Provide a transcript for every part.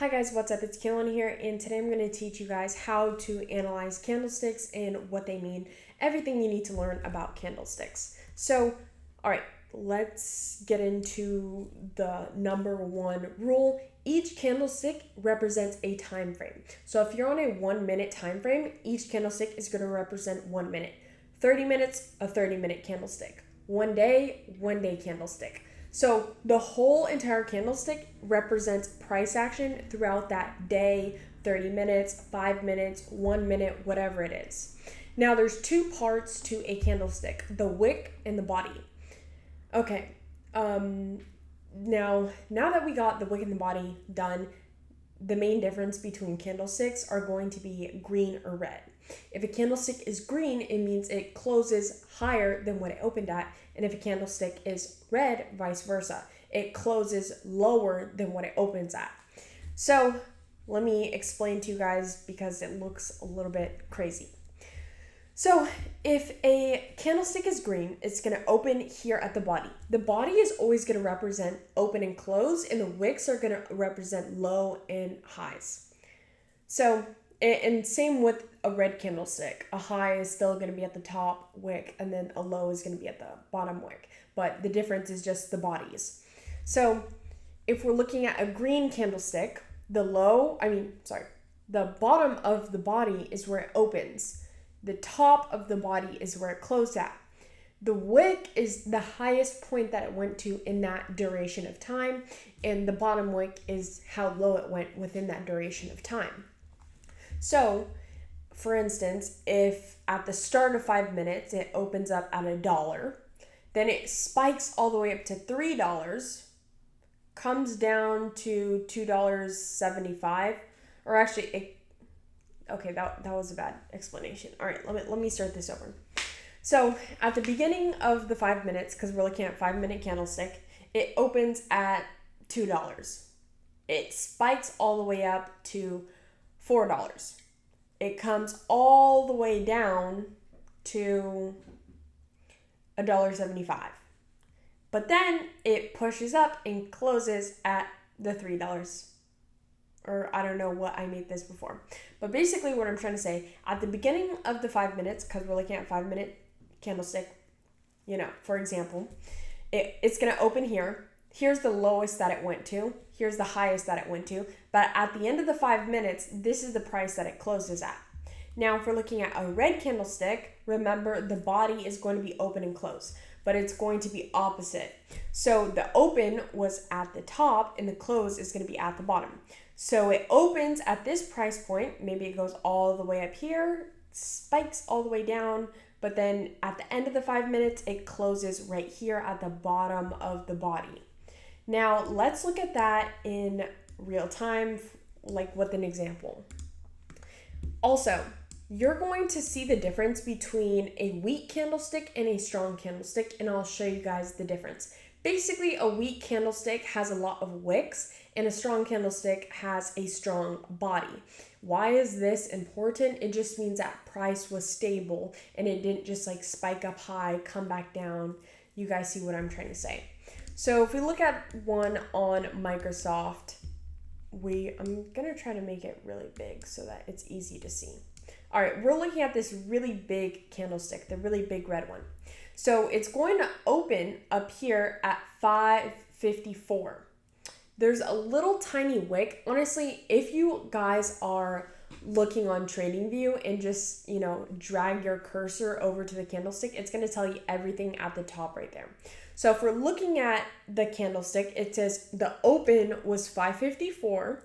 Hi guys, what's up? It's Kaylin here, and today I'm going to teach you guys how to analyze candlesticks and what they mean, everything you need to learn about candlesticks. So, alright, let's get into the number one rule. Each candlestick represents a time frame. So if you're on a 1 minute time frame, each candlestick is going to represent 1 minute. 30 minutes, a 30-minute candlestick. 1 day, 1 day candlestick. So the whole entire candlestick represents price action throughout that day, 30 minutes, 5 minutes, 1 minute, whatever it is. Now there's two parts to a candlestick, the wick and the body. Okay, now that we got the wick and the body done, the main difference between candlesticks are going to be green or red. If a candlestick is green, it means it closes higher than what it opened at. And if a candlestick is red, vice versa, it closes lower than what it opens at. So let me explain to you guys because it looks a little bit crazy. So if a candlestick is green, it's going to open here at the body. The body is always going to represent open and close, and the wicks are going to represent low and highs. So, and same with a red candlestick. A high is still going to be at the top wick, and then a low is going to be at the bottom wick. But the difference is just the bodies. So if we're looking at a green candlestick, the bottom of the body is where it opens. The top of the body is where it closed at. The wick is the highest point that it went to in that duration of time, and the bottom wick is how low it went within that duration of time. So, for instance, if at the start of 5 minutes it opens up at $1, then it spikes all the way up to $3, comes down to $2.75, or actually, that was a bad explanation. All right, let me start this over. So at the beginning of the 5 minutes, because we're looking at 5-minute candlestick, it opens at $2. It spikes all the way up to $4. It comes all the way down to $1.75. But then it pushes up and closes at the $3. Or I don't know what I made this before. But basically what I'm trying to say, at the beginning of the 5 minutes, because we're looking at 5-minute candlestick, for example, it's going to open here. Here's the lowest that it went to. Here's the highest that it went to. But at the end of the 5 minutes, this is the price that it closes at. Now, if we're looking at a red candlestick, remember the body is going to be open and close, but it's going to be opposite. So the open was at the top and the close is going to be at the bottom. So it opens at this price point. Maybe it goes all the way up here, spikes all the way down, but then at the end of the 5 minutes, it closes right here at the bottom of the body. Now, let's look at that in real time, like with an example. Also, you're going to see the difference between a weak candlestick and a strong candlestick, and I'll show you guys the difference. Basically, a weak candlestick has a lot of wicks, and a strong candlestick has a strong body. Why is this important? It just means that price was stable, and it didn't just spike up high, come back down. You guys see what I'm trying to say. So if we look at one on Microsoft, I'm going to try to make it really big so that it's easy to see. All right, we're looking at this really big candlestick, the really big red one. So it's going to open up here at 554. There's a little tiny wick. Honestly, if you guys are looking on TradingView and just, drag your cursor over to the candlestick, it's going to tell you everything at the top right there. So if we're looking at the candlestick, it says the open was 554,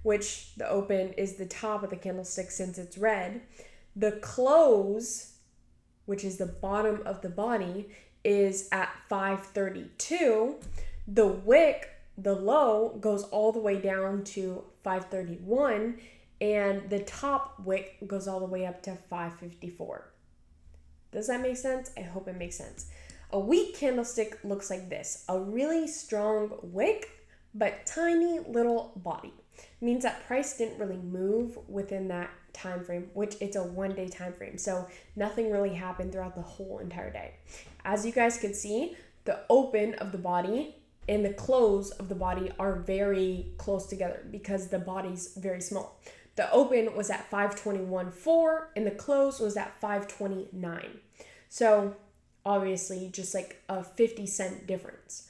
which the open is the top of the candlestick since it's red. The close, which is the bottom of the body, is at 532. The wick, the low, goes all the way down to 531, and the top wick goes all the way up to 554. Does that make sense? I hope it makes sense. A weak candlestick looks like this, a really strong wick, but tiny little body. It means that price didn't really move within that time frame, which it's a 1 day time frame. So nothing really happened throughout the whole entire day. As you guys can see, the open of the body and the close of the body are very close together because the body's very small. The open was at 521.4 and the close was at 529. So obviously just like a 50-cent difference.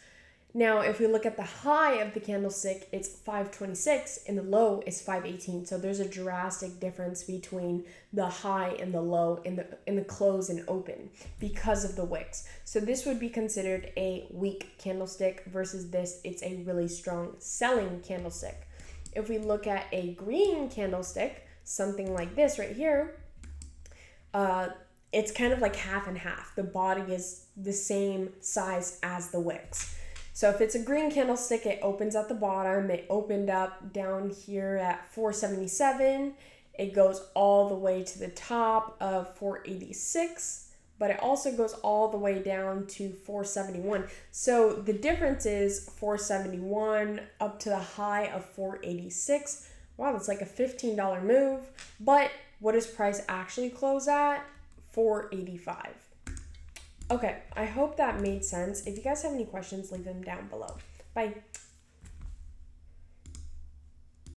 Now, if we look at the high of the candlestick, it's 526 and the low is 518. So there's a drastic difference between the high and the low in the close and open because of the wicks. So this would be considered a weak candlestick versus this, it's a really strong selling candlestick. If we look at a green candlestick, something like this right here, it's kind of like half and half. The body is the same size as the wicks. So if it's a green candlestick, it opens at the bottom. It opened up down here at 477. It goes all the way to the top of 486, but it also goes all the way down to 471. So the difference is 471 up to the high of 486. Wow, that's like a $15 move. But what does price actually close at? 485. Okay, I hope that made sense. If you guys have any questions, leave them down below. Bye.